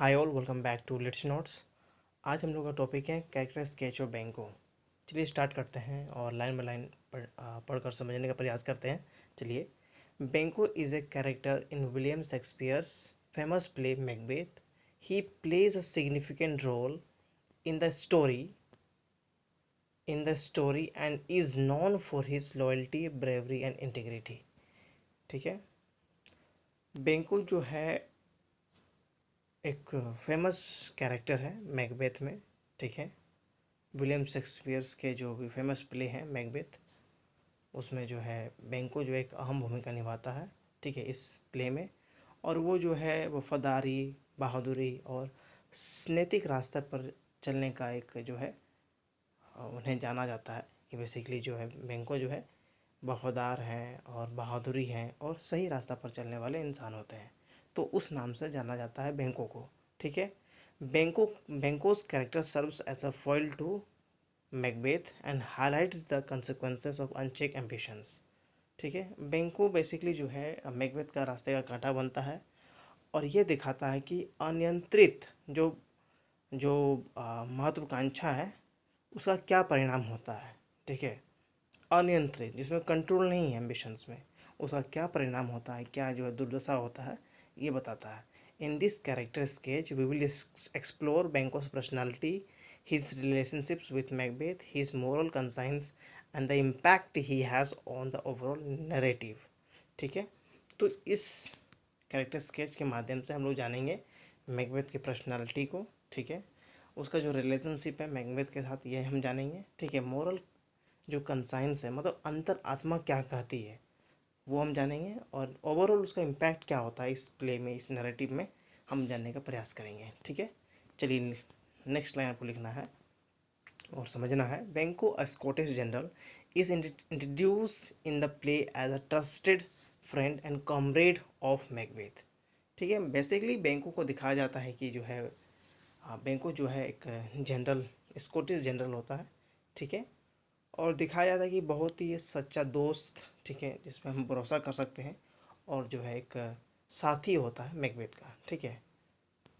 Hi all, welcome back to let's notes. आज हम लोग का टॉपिक है कैरेक्टर स्केच ऑफ बैंको। चलिए स्टार्ट करते हैं और लाइन बाय लाइन पढ़कर समझने का प्रयास करते हैं। चलिए। Banquo is a character in William Shakespeare's famous play Macbeth. He plays a significant role in the story and is known for his loyalty, bravery and integrity. ठीक है। बैंको जो है एक फेमस कैरेक्टर है मैकबेथ में। ठीक है। विलियम शेक्सपियर्स के जो भी फेमस प्ले हैं मैकबेथ, उसमें जो है बैंको जो एक अहम भूमिका निभाता है। ठीक है, इस प्ले में। और वो जो है वफादारी, बहादुरी और नैतिक रास्ते पर चलने का एक जो है उन्हें जाना जाता है कि बेसिकली जो है बैंको जो है वफादार हैं और बहादुरी हैं और सही रास्ता पर चलने वाले इंसान होते हैं। तो उस नाम से जाना जाता है बैंको को। ठीक है। Banquo's character serves as a foil to Macbeth and highlights the consequences of unchecked ambitions. ठीक है। बैंको बेसिकली जो है मैकबेथ का रास्ते का कांटा बनता है और ये दिखाता है कि अनियंत्रित जो जो महत्वाकांक्षा है उसका क्या परिणाम होता है। ठीक है। अनियंत्रित जिसमें कंट्रोल नहीं है एम्बिशंस में, उसका क्या परिणाम होता है, क्या जो है दुर्दशा होता है, ये बताता है। In this character sketch we will explore Banquo's personality, his relationships with Macbeth, his moral conscience and the impact he has on the overall narrative। ठीक है। तो इस कैरेक्टर स्केच के माध्यम से हम लोग जानेंगे मैकबेथ की पर्सनालिटी को। ठीक है। उसका जो रिलेशनशिप है मैकबेथ के साथ ये हम जानेंगे। ठीक है। मोरल जो कंसाइंस है मतलब अंतर आत्मा क्या कहती है वो हम जानेंगे और ओवरऑल उसका इम्पैक्ट क्या होता है इस प्ले में, इस नैरेटिव में हम जानने का प्रयास करेंगे। ठीक है। चलिए नेक्स्ट लाइन आपको लिखना है और समझना है। Banquo a Scottish general is introduce in the play as a trusted friend and comrade of Macbeth. ठीक है। बेसिकली बैंको को दिखाया जाता है कि जो है बैंको जो है एक जनरल, स्कॉटिश जनरल होता है। ठीक है। और दिखाया जाता है कि बहुत ही सच्चा दोस्त, ठीक है, जिसमें हम भरोसा कर सकते हैं और जो है एक साथी होता है मैकबेथ का। ठीक है।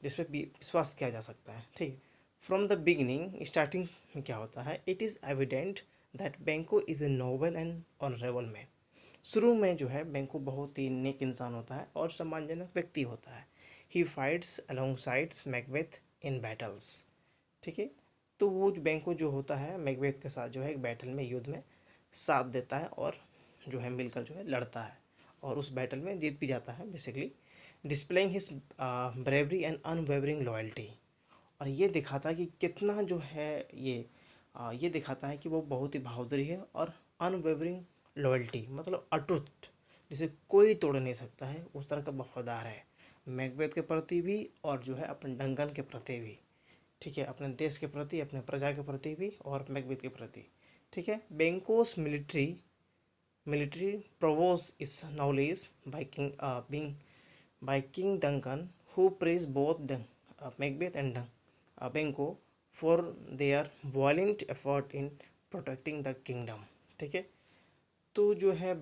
जिस पे भी विश्वास किया जा सकता है। ठीक। फ्रॉम द बिगिनिंग, स्टार्टिंग में क्या होता है, इट इज़ एविडेंट दैट बैंको is a noble and honourable man. शुरू में जो है बैंको बहुत ही नेक इंसान होता है और सम्मानजनक व्यक्ति होता है। ही फाइट्स अलोंग साइड्स मैकबेथ इन बैटल्स। ठीक है। तो वो जो बैंको जो होता है मैकबेथ के साथ जो है एक बैटल में, युद्ध में साथ देता है और जो है मिलकर जो है लड़ता है और उस बैटल में जीत भी जाता है basically, displaying his bravery and unwavering loyalty. और ये दिखाता है कि कितना जो है ये दिखाता है कि वो बहुत ही बहादुरी है और अनवेवरिंग लॉयल्टी मतलब अटूट, जिसे कोई तोड़ नहीं सकता है, उस तरह का वफादार है मैकबेथ के प्रति भी और जो है अपने डंगन के प्रति भी। ठीक है। अपने देश के प्रति, अपने प्रजा के प्रति भी और मैकबेथ के प्रति। ठीक है। Banquo's military prowess is knowledge by King Duncan, who praised both Macbeth and Banquo for their valiant effort in protecting the kingdom। ठीक है। तो जो है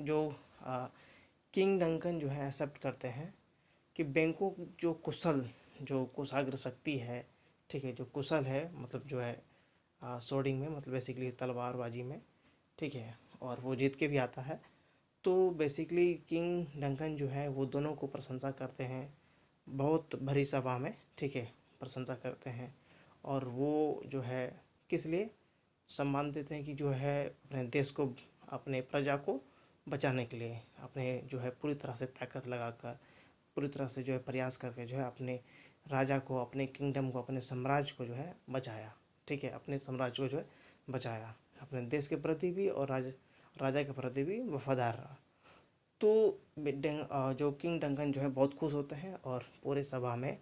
जो किंग डंकन जो है एक्सेप्ट करते हैं कि बैंको जो कुशाग्र शक्ति है, ठीक है, जो कुशल है मतलब जो है सोडिंग में मतलब बेसिकली तलवारबाजी में। ठीक है। और वो जीत के भी आता है। तो बेसिकली किंग डंकन जो है वो दोनों को प्रशंसा करते हैं बहुत भरी सभा में। ठीक है। प्रशंसा करते हैं और वो जो है किस लिए सम्मान देते हैं कि जो है अपने देश को, अपने प्रजा को बचाने के लिए अपने जो है पूरी तरह से ताकत लगाकर, पूरी तरह से जो है प्रयास करके जो है अपने राजा को, अपने किंगडम को, अपने साम्राज्य को जो है बचाया। ठीक है। अपने साम्राज्य को जो है बचाया, अपने देश के प्रति भी और राजा के प्रति भी वफादार रहा। तो जो किंग डंकन जो है बहुत खुश होते हैं और पूरे सभा में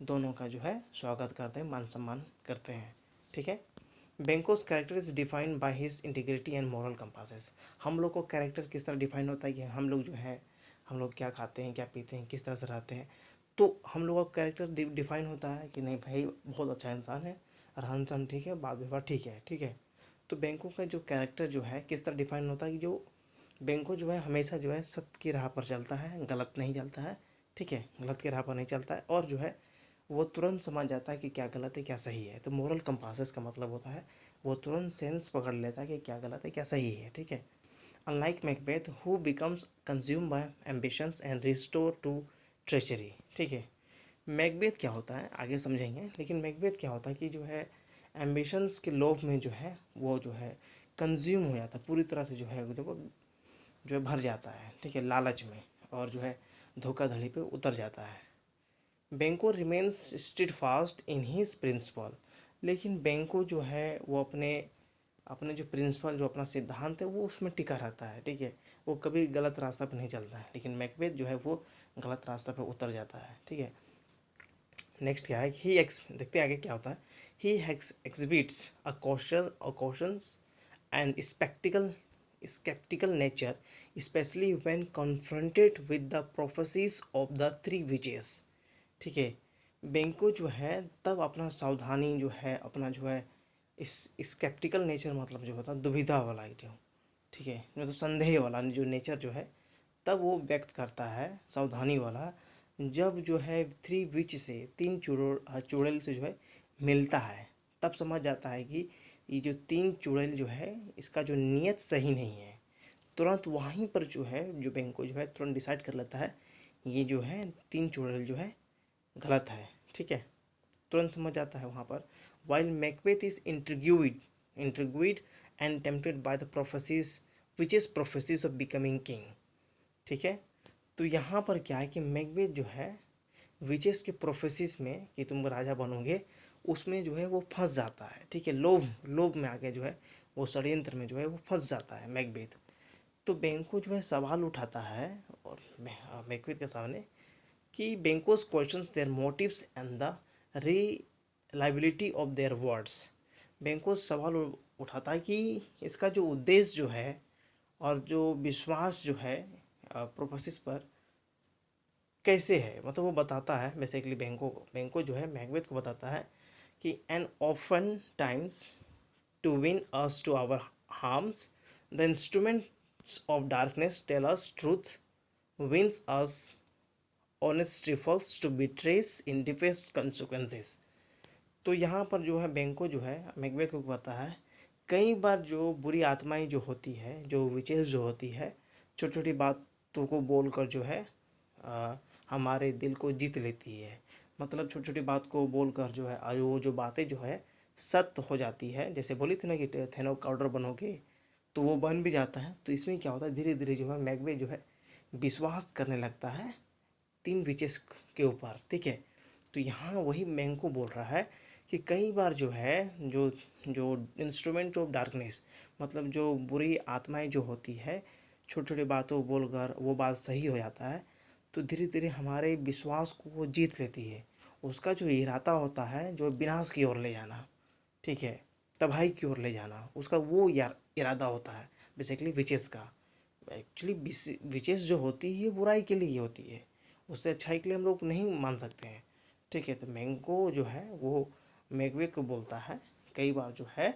दोनों का जो है स्वागत करते हैं, मान सम्मान करते हैं। ठीक है। Banquo's character is defined by his integrity and moral compasses. हम लोग को कैरेक्टर किस तरह डिफाइन होता है कि हम लोग जो है, हम लोग क्या खाते हैं, क्या पीते हैं, किस तरह से रहते हैं। तो हम लोगों का कैरेक्टर डिफाइन होता है कि नहीं भाई बहुत अच्छा इंसान है, रहन सहन ठीक है, बात व्यवहार ठीक है। ठीक है। तो बैंकों का जो कैरेक्टर जो है किस तरह डिफाइन होता है कि जो बैंको जो है हमेशा जो है सत्य की राह पर चलता है, गलत नहीं चलता है। ठीक है। गलत की राह पर नहीं चलता है और जो है वो तुरंत समझ जाता है कि क्या गलत है क्या सही है। तो मोरल कंपासेस का मतलब होता है वो तुरंत सेंस पकड़ लेता है कि क्या गलत है क्या सही है, ठीक है। Unlike Macbeth who becomes consume by ambitions and restore to treachery, ठीक है। मैकबेथ क्या होता है आगे समझेंगे, लेकिन मैकबेथ क्या होता है कि जो है एम्बिशंस के लोभ में जो है वो जो है कंज्यूम हो जाता है पूरी तरह से, जो है वो जो है भर जाता है, ठीक है, लालच में, और जो है धोखाधड़ी पे उतर जाता है। Banquo remains steadfast in his principle, लेकिन बेंको जो है वो अपने अपने जो प्रिंसिपल जो अपना सिद्धांत है वो उसमें टिका रहता है, ठीक है। वो कभी गलत रास्ता पे नहीं चलता है, लेकिन मैकबेथ जो है वो गलत रास्ता पे उतर जाता है, ठीक है। नेक्स्ट क्या है, ही एक्स देखते हैं आगे क्या होता है। He exhibits a cautious and sceptical nature, especially when confronted with the prophecies of the three witches, ठीक है। बेंको जो है तब अपना सावधानी जो है अपना जो है इस स्केप्टिकल नेचर मतलब जो होता है दुविधा वाला जो, ठीक है, मतलब संदेह वाला जो नेचर जो है तब वो व्यक्त करता है सावधानी वाला, जब जो है थ्री विच से तीन चुड़ैल से जो है मिलता है, तब समझ जाता है कि ये जो तीन चुड़ैल जो है इसका जो नीयत सही नहीं है। तुरंत वहीं पर जो है जो बेंको जो है तुरंत डिसाइड कर लेता है ये जो है तीन चुड़ैल जो है गलत है, ठीक है। तुरंत समझ आता है वहाँ पर। While Macbeth is intrigued and tempted by the prophecies which is prophecies of becoming king, ठीक है। तो यहाँ पर क्या है कि मैकबेथ जो है विचेस के प्रोफेसिस में कि तुम राजा बनोगे, उसमें जो है वो फंस जाता है, ठीक है। लोभ लोभ में आके जो है वो षड्यंत्र में जो है वो फंस जाता है मैकबेथ। तो बेंको जो है सवाल उठाता है और मैकबेथ के सामने कि Banquo's questions their motives and the reliability of their words. Banquo's सवाल उठाता है कि इसका जो उद्देश्य जो है और जो विश्वास जो है प्रोफेसिस पर कैसे है, मतलब वो बताता है बेसिकली बेंको जो है मैकबेथ को बताता है कि and oftentimes to win us to our harms the instruments of darkness tell us truth wins us honest trifles to betrays in deepest consequences. तो यहाँ पर जो है बेंको जो है मैकबेथ को बताता है कई बार जो बुरी आत्माएं जो होती है जो विचेस जो होती है छोटी छोटी बातों को बोलकर जो है हमारे दिल को जीत लेती है। मतलब छोटी छोटी बात को बोलकर जो है वो जो बातें जो है सत्य हो जाती है, जैसे बोली थी ना कि थेनो काउडर बनोगे तो वो बन भी जाता है। तो इसमें क्या होता है धीरे धीरे जो है मैकबेथ जो है विश्वास करने लगता है तीन विचेस के ऊपर, ठीक है। तो यहाँ वही मैंको बोल रहा है कि कई बार जो है जो जो इंस्ट्रूमेंट ऑफ डार्कनेस मतलब जो बुरी आत्माएं जो होती है छोटी छोटी बातों को बोलकर वो बात सही हो जाता है, तो धीरे धीरे हमारे विश्वास को वो जीत लेती है। उसका जो इरादा होता है जो विनाश की ओर ले जाना, ठीक है, तबाही की ओर ले जाना, उसका वो यार इरादा होता है बेसिकली विचेस का। एक्चुअली विचेस जो होती है बुराई के लिए ही होती है, उससे अच्छाई के लिए हम लोग नहीं मान सकते हैं, ठीक है। तो मैंगो जो है वो मैकबेथ को बोलता है कई बार जो है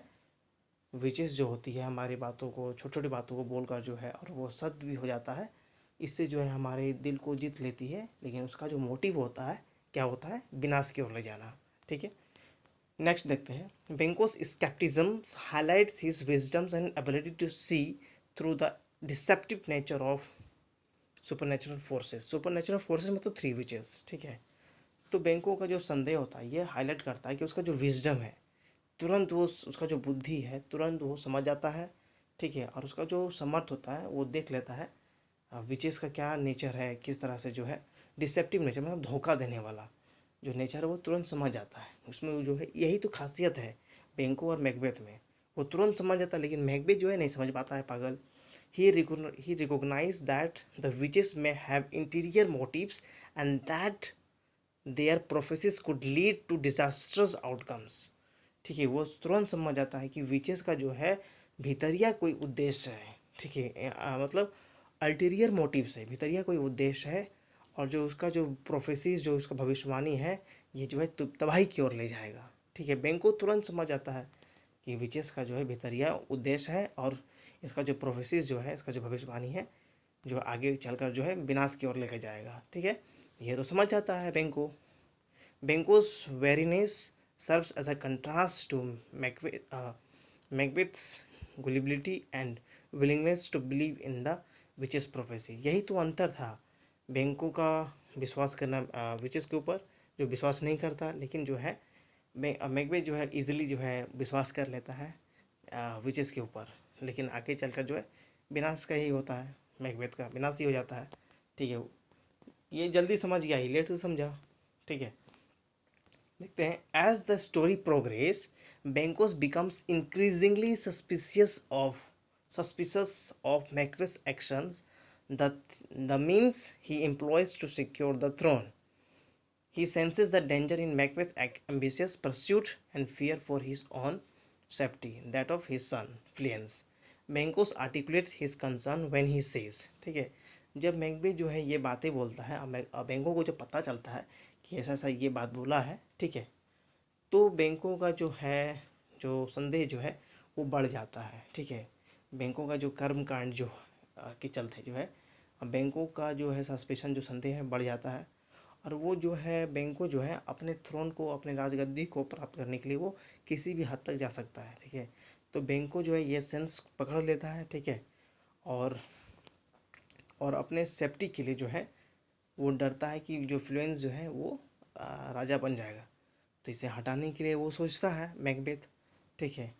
विचेस जो होती है हमारी बातों को छोटी छोटी बातों को बोलकर जो है और वो सत्य भी हो जाता है, इससे जो है हमारे दिल को जीत लेती है, लेकिन उसका जो मोटिव होता है क्या होता है विनाश की ओर ले जाना, ठीक है। नेक्स्ट देखते हैं Banquo's scepticism highlights his wisdoms and ability to see through the deceptive nature of supernatural forces मतलब थ्री विचेस, ठीक है। तो बैंकों का जो संदेह होता है ये हाईलाइट करता है कि उसका जो विजडम है तुरंत वो उसका जो बुद्धि है तुरंत वो समझ जाता है, ठीक है। और उसका जो समर्थ होता है वो देख लेता है विचेस का क्या नेचर है, किस तरह से जो है डिसेप्टिव नेचर मतलब धोखा देने वाला जो नेचर है वो तुरंत समझ जाता है। उसमें जो है यही तो खासियत है बेंको और मैकबेथ में, वो तुरंत समझ जाता है, लेकिन मैकबेथ जो है नहीं समझ पाता है पागल। He recognized that the witches may have interior motives and that their prophecies could lead to disastrous outcomes, ठीक है। वो तुरंत समझ जाता है कि विचेस का जो है भीतरिया कोई उद्देश्य है, ठीक है। मतलब अल्टीरियर मोटिव्स है, भीतरिया कोई उद्देश्य है, और जो उसका जो प्रोफेसीज जो उसका भविष्यवाणी है ये जो है तबाही की ओर ले जाएगा, ठीक है। बेंको तुरंत समझ जाता है कि विचेस का जो है भीतरिया उद्देश्य है और इसका जो प्रोफेसीज जो है इसका जो भविष्यवाणी है जो आगे चलकर जो है विनाश की ओर लेकर जाएगा, ठीक है। ये तो समझ जाता है बेंको। Benko's wariness serves as a contrast to Macbeth's gullibility and willingness to believe in the witch's prophecy। यही तो अंतर था बेंको का विश्वास करना विचेस के ऊपर, जो विश्वास नहीं करता, लेकिन जो है मैकबेथ जो है इजीली जो है विश्वास कर लेता है विचेस के ऊपर, लेकिन आगे चलकर जो है विनाश का ही होता है, मैकबेथ का विनाश ही हो जाता है। ठीक है, ये जल्दी समझ गया ही लेट से समझा। ठीक है, देखते हैं। As the story progress Banquo's becomes increasingly suspicious of Macbeth's actions, the means he employs to secure the throne. He senses the danger in Macbeth's ambitious pursuit and fear for his own safety, that of his son, Fleance. Benkos articulates his concern when he says, ठीक है, जब Macbeth जो है ये बातें बोलता है, अब बेंको को जो पता चलता है कि ऐसा ऐसा ये बात बोला है, ठीक है, तो बेंको का जो है जो संदेह जो है वो बढ़ जाता है। ठीक है, बेंको का जो कर्म कांड जो के चलते जो है बेंको का जो है सस्पेशन जो संदेह है बढ़ जाता है, और वो जो है बेंको जो है अपने थ्रोन को, अपने राजगद्दी को प्राप्त करने के लिए वो किसी भी हद तक जा सकता है। ठीक है, तो बेंको जो है ये सेंस पकड़ लेता है। ठीक है, और अपने सेफ्टी के लिए जो है वो डरता है कि जो फ्लुएंस जो है वो राजा बन जाएगा, तो इसे हटाने के लिए वो सोचता है मैकबेथ। ठीक है,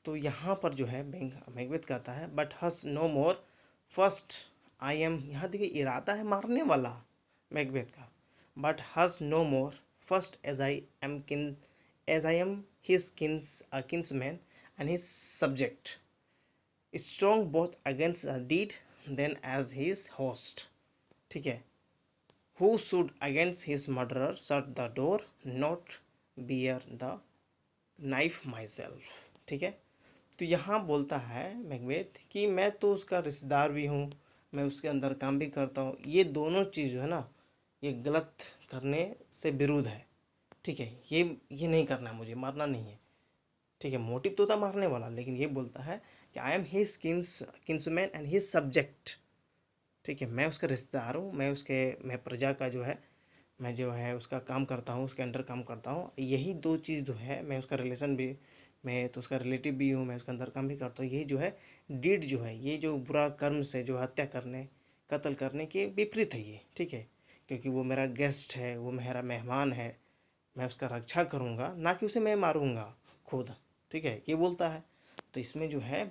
तो यहाँ पर जो है मैकबेथ कहता है, but has no more first I am, यहाँ देखिए इरादा है मारने वाला मैकबेथ का, but has no more first as I am his kinsman and his subject, strong both against the deed then as his host. ठीक है, who should against his murderer shut the door, not bear the knife myself. ठीक है, तो यहाँ बोलता है Macbeth कि मैं तो उसका रिश्तेदार भी हूँ, मैं उसके अंदर काम भी करता हूँ, ये दोनों चीज़ जो है ना ये गलत करने से विरुद्ध है। ठीक है, ये नहीं करना है, मुझे मारना नहीं है। ठीक है, मोटिव तो था मारने वाला, लेकिन ये बोलता है कि आई am his kinsman and his subject. ठीक है, मैं उसका रिश्तेदार हूँ, मैं प्रजा का जो है मैं जो है उसका काम करता हूँ, उसके अंडर काम करता हूँ, यही दो चीज़ जो है, मैं उसका रिलेशन भी, मैं तो उसका रिलेटिव भी हूँ, मैं उसके अंदर काम भी करता हूँ, यही जो है डीड जो है, ये जो बुरा कर्म से जो हत्या करने कत्ल करने के विपरीत है ये। ठीक है, क्योंकि वो मेरा गेस्ट है, वो मेरा मेहमान है, मैं उसका रक्षा करूँगा, ना कि उसे मैं मारूँगा खुद। ठीक है, ये बोलता है। तो इसमें जो है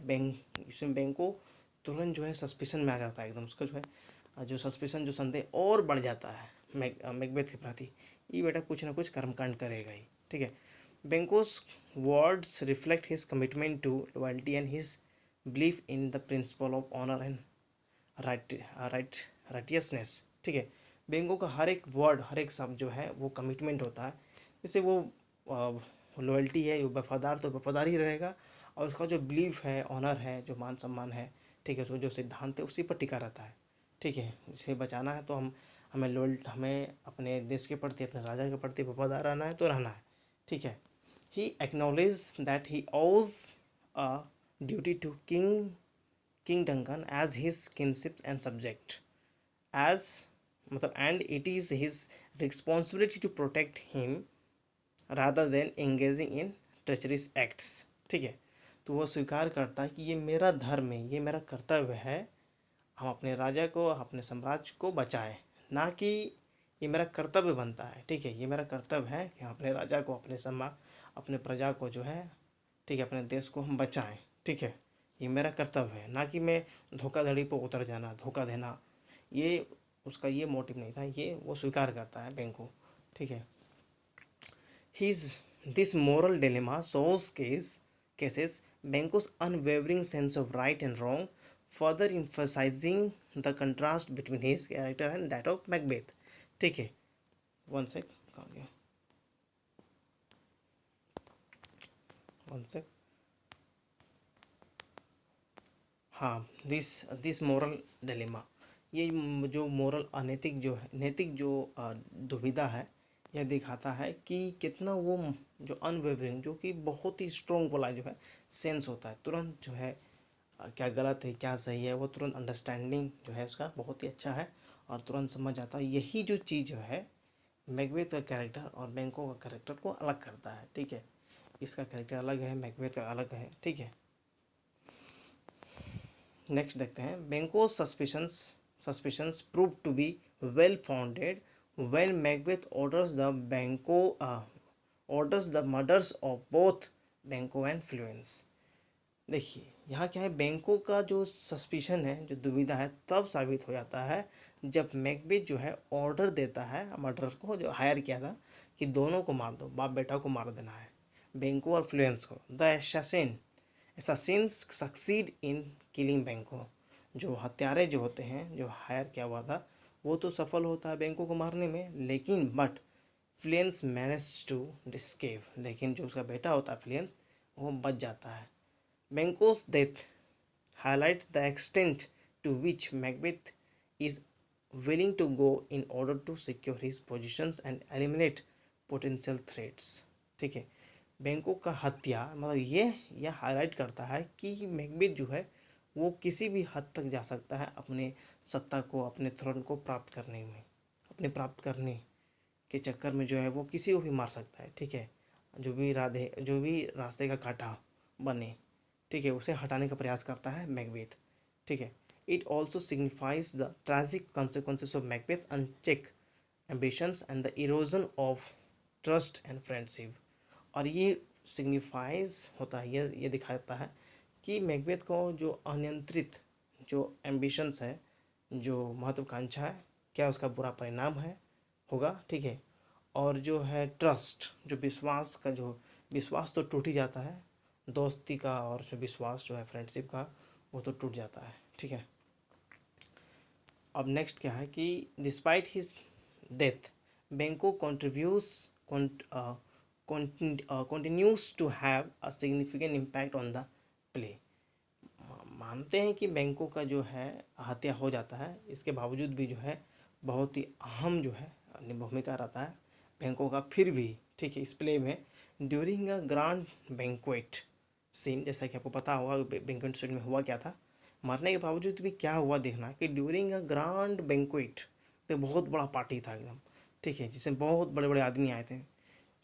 इसमें बैंक को तुरंत जो है सस्पिशन में आ जाता है एकदम, उसका जो है जो सस्पिशन जो संदेह और बढ़ जाता है मैकबेथ के प्रति, ये बेटा कुछ ना कुछ कर्मकांड करेगा ही। ठीक है, Banquo's words reflect his commitment to loyalty and his belief in the principle of honour and righteousness. ठीक है, बेंको का हर एक वर्ड, हर एक शब्द जो है वो कमिटमेंट होता है, जैसे वो लॉयल्टी है, वो वफादार तो वफादार ही रहेगा, और उसका जो बिलीफ है, ऑनर है, जो मान सम्मान है, ठीक है, उसका जो सिद्धांत है उसी पर टिका रहता है। ठीक है, इसे बचाना है तो हमें अपने देश के प्रति, अपने राजा के प्रति वफादार रहना है तो रहना है। ठीक है, ही acknowledge that he owes a duty to King Duncan as his kinship and subject, as मतलब and it is his responsibility to protect him rather than engaging in treacherous acts. ठीक है, तो वह स्वीकार करता है कि ये मेरा धर्म है, ये मेरा कर्तव्य है, हम अपने राजा को, अपने साम्राज्य को बचाएं, ना कि ये मेरा कर्तव्य बनता है। ठीक है, ये मेरा कर्तव्य है कि हम अपने राजा को, अपने प्रजा को जो है, ठीक है, अपने देश को हम बचाएं। ठीक है, ये मेरा कर्तव्य है, ना कि मैं धोखाधड़ी पर उतर जाना, धोखा देना, ये उसका ये मोटिव नहीं था, ये वो स्वीकार करता है बेंको। ठीक है, His this moral dilemma shows cases Benko's unwavering sense of right and wrong, further emphasizing the contrast between his character and that of Macbeth। ठीक है, वन सेक, कहाँ गया, वन सेक, हाँ, दिस मोरल डिलेमा, ये जो moral अनैतिक जो है, नैतिक जो दुविधा है, यह दिखाता है कि कितना वो जो अनवेवरिंग, जो कि बहुत ही स्ट्रॉन्ग वाला जो है सेंस होता है, तुरंत जो है क्या गलत है क्या सही है, वो तुरंत अंडरस्टैंडिंग जो है उसका बहुत ही अच्छा है, और तुरंत समझ आता है। यही जो चीज़ जो है मैकबेथ का कैरेक्टर और बैंको का कैरेक्टर को अलग करता है, ठीक है। इसका कैरेक्टर अलग है, मैकबेथ का अलग है, ठीक है। नेक्स्ट देखते हैं, Banquo suspicions prove to be well founded when Macbeth orders the murders of both Banquo and Fleance. देखिए यहाँ क्या है, बैंको का जो सस्पिशन है, जो दुविधा है, तब साबित हो जाता है जब मैकबेथ जो है ऑर्डर देता है मर्डर को, जो हायर किया था कि दोनों को मार दो, बाप बेटा को मार देना है, बैंको और फ्लुएंस को। The assassins succeed in killing बैंको। जो हत्यारे जो होते हैं, जो हायर किया हुआ था, वो तो सफल होता है बैंको को मारने में, लेकिन but Fleance manage to escape, लेकिन जो उसका बेटा होता है फ्लुएंस, वो बच जाता है। बैंको's death highlights the extent to which Macbeth is willing to go in order to secure his positions and eliminate potential threats, ठीक है। बैंको का हत्या मतलब ये हाईलाइट करता है कि मैकबेथ जो है वो किसी भी हद तक जा सकता है अपने सत्ता को, अपने थ्रोन को प्राप्त करने में, अपने प्राप्त करने के चक्कर में जो है वो किसी को भी मार सकता है, ठीक है। जो भी रास्ते का कांटा बने, ठीक है, उसे हटाने का प्रयास करता है मैकबेथ, ठीक है। It also signifies the tragic consequences of Macbeth uncheck ambitions and the erosion of trust and friendship. और ये सिग्निफाइज होता है, ये दिखाता है कि मैकबेथ को जो अनियंत्रित जो एम्बिशंस है, जो महत्वाकांक्षा है, क्या उसका बुरा परिणाम है होगा, ठीक है। और जो है ट्रस्ट, जो विश्वास का, जो विश्वास तो टूट ही जाता है, दोस्ती का और जो विश्वास जो है फ्रेंडशिप का, वो तो टूट जाता है, ठीक है। अब नेक्स्ट क्या है कि डिस्पाइट हिज डेथ बैंको continues to have a significant impact on the play। मानते हैं कि बैंको का जो है हत्या हो जाता है, इसके बावजूद भी जो है बहुत ही अहम जो है भूमिका रहता है बैंको का फिर भी, ठीक है, इस प्ले में। During a grand banquet scene, जैसा कि आपको पता होगा बैंक्वेट सीन में हुआ क्या था, मरने के बावजूद भी क्या हुआ देखना कि ड्यूरिंग अ ग्रांड बैंक्वेट, तो बहुत बड़ा पार्टी था एकदम, ठीक है, जिसमें बहुत बड़े बड़े आदमी आए थे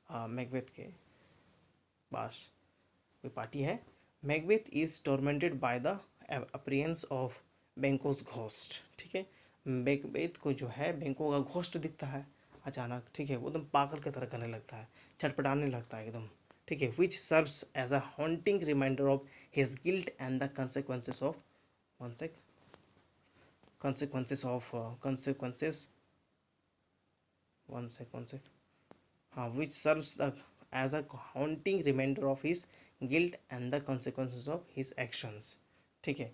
मैकबेथ के पास, कोई पार्टी है। Macbeth is tormented by the appearance of Banquo's ghost, ठीक है। मैकबेथ को जो है बैंको का घोस्ट दिखता है अचानक, ठीक है, वो एकदम पागल की तरह करने लगता है, छटपटाने लगता है एकदम, ठीक है। Which serves as a haunting reminder of his guilt and the consequences of one sec consequences of consequences one sec हाँ, which serves the as a haunting reminder of his guilt and the consequences of his actions, ठीक है।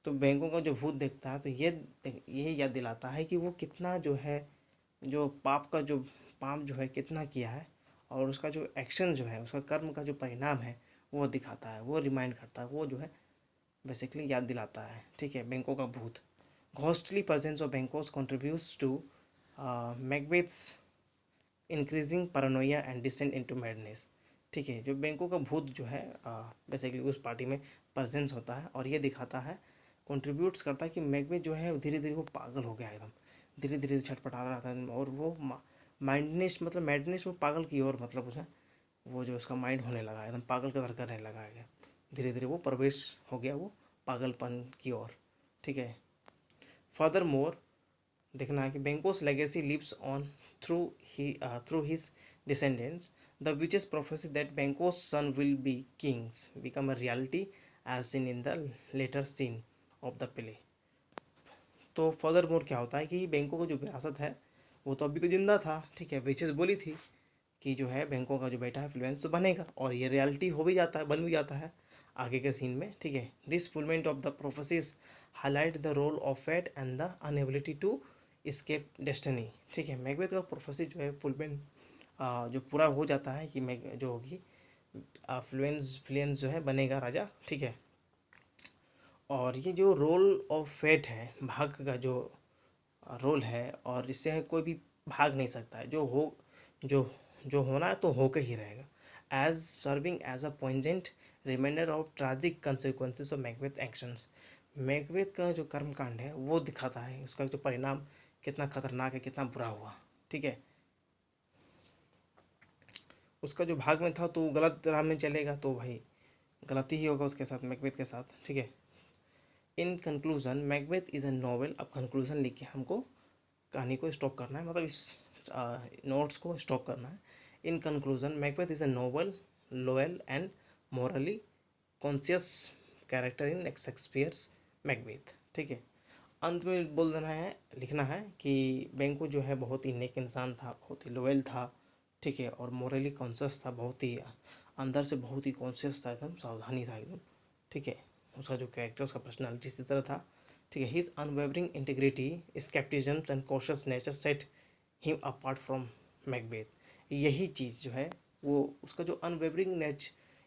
तो बैंकों का जो भूत देखता है तो ये याद दिलाता है कि वो कितना जो है, जो पाप जो है कितना किया है, और उसका जो एक्शन जो है, उसका कर्म का जो परिणाम है, वो दिखाता है, वो रिमाइंड करता है, वो जो है बेसिकली याद दिलाता है, ठीक है, बैंकों का भूत। Ghostly presence of Banquo's contributes to Macbeth's increasing paranoia and descent into madness, ठीक है। जो बैंकों का भूत जो है बेसिकली उस पार्टी में प्रेजेंस होता है, और ये दिखाता है, कंट्रीब्यूट्स करता है कि मैकबेथ जो है धीरे धीरे वो पागल हो गया एकदम, धीरे धीरे छटपटा रहा था, और वो माइंडनेस मतलब मैडनेस में पागल की ओर, मतलब उसे वो जो उसका माइंड होने लगा एकदम पागल की तरह करने लगा है, धीरे धीरे वो प्रवेश हो गया वो पागलपन की ओर, ठीक है। फर्दर मोर देखना है कि Banquo's legacy lives on through his descendants. The witches prophecy that Banquo's son will be kings become a reality as seen in the later scene of the play. तो फर्दर मोर क्या होता है कि बैंकों का जो विरासत है वो तो अभी तो जिंदा था, ठीक है, विचेस बोली थी कि जो है बैंकों का जो बेटा है फ्लुएंस तो बनेगा, और ये रियलिटी हो भी जाता है, बन भी जाता है आगे के सीन में, ठीक है। This fulfilment of the prophecies highlight the role of fate and the inability to escape destiny, ठीक है। मैकबेथ का प्रोफेसी जो है फुलमेंट जो पूरा हो जाता है कि मैक जो होगी फ्लुएंस जो है बनेगा राजा, ठीक है। और ये जो रोल ऑफ फेट है, भाग्य का जो रोल है, और इससे कोई भी भाग नहीं सकता है, जो जो होना है तो होकर ही रहेगा। As serving as a poignant reminder of tragic consequences of Macbeth actions. Macbeth का जो कर्मकांड है वो दिखाता है उसका जो परिणाम कितना खतरनाक है, कितना बुरा हुआ, ठीक है। उसका जो भाग में था तो वो गलत राह में चलेगा, तो भाई गलती ही होगा उसके साथ, मैकबेथ के साथ, ठीक है। In conclusion Macbeth is a novel. अब कंक्लूजन लिख के हमको कहानी को स्टॉप करना है, मतलब इस नोट्स को स्टॉप करना है। In conclusion Macbeth is a novel, loyal and morally conscious character in Shakespeare's Macbeth, ठीक है। अंत में बोल देना है, लिखना है कि बेंको जो है बहुत ही नेक इंसान था, बहुत ही लोयल था, ठीक है, और मोरली कॉन्शियस था, बहुत ही अंदर से बहुत ही कॉन्शियस था, एकदम सावधानी था एकदम, ठीक है। उसका जो कैरेक्टर, उसका पर्सनालिटी इसी तरह था, ठीक है। His unwavering integrity, scepticism and cautious nature set him apart from Macbeth. यही चीज़ जो है वो उसका जो अनवेवरिंग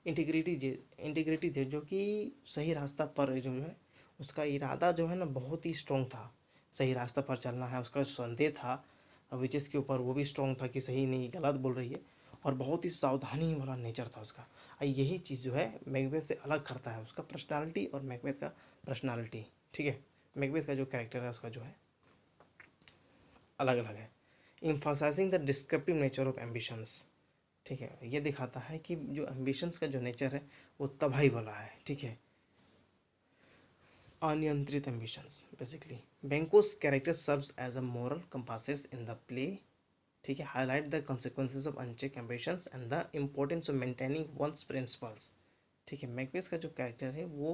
इंटीग्रिटी थी, जो कि सही रास्ता पर जो है उसका इरादा जो है ना बहुत ही स्ट्रॉन्ग था, सही रास्ता पर चलना है। उसका जो संदेह था विचेस के ऊपर वो भी स्ट्रॉन्ग था कि सही नहीं गलत बोल रही है, और बहुत ही सावधानी वाला नेचर था उसका। यही चीज़ जो है मैकबेथ से अलग करता है उसका पर्सनालिटी और मैकबेथ का पर्सनालिटी, ठीक है। मैकबेथ का जो कैरेक्टर है उसका जो है अलग अलग है। Emphasising the descriptive nature of ambitions, ठीक है। ये दिखाता है कि जो एम्बिशंस का जो नेचर है वो तबाही वाला है, ठीक है। अनियंत्रित ambitions basically. Banquo's character serves as a moral compasses in the play, ठीक है। Highlight the consequences of unchecked ambitions and the importance of maintaining one's principles, ठीक है। मैकबेथ का जो कैरेक्टर है वो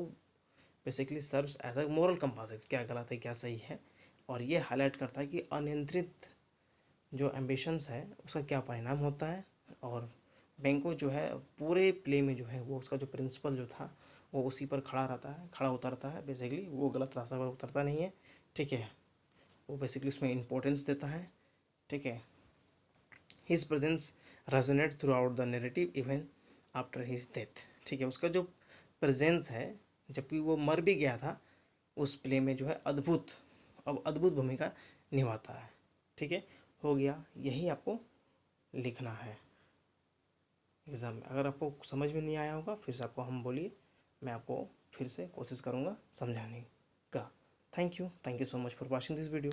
basically serves as a moral compasses, क्या गलत है क्या सही है, और ये हाईलाइट करता है कि अनियंत्रित जो एम्बिशंस है उसका क्या परिणाम होता है। और बेंको जो है पूरे प्ले में जो है वो उसका जो प्रिंसिपल जो था वो उसी पर खड़ा रहता है, खड़ा उतरता है, बेसिकली वो गलत रास्ता पर उतरता नहीं है, ठीक है। वो बेसिकली उसमें इम्पोर्टेंस देता है, ठीक है। His presence resonate through out the narrative even after his death, ठीक है। उसका जो प्रेजेंस है जबकि वो मर भी गया था उस प्ले में जो है अद्भुत भूमिका निभाता है, ठीक है। हो गया, यही आपको लिखना है एग्ज़ाम में। अगर आपको समझ में नहीं आया होगा फिर से आपको हम बोलिए, मैं आपको फिर से कोशिश करूँगा समझाने का। Thank you so much for watching this video.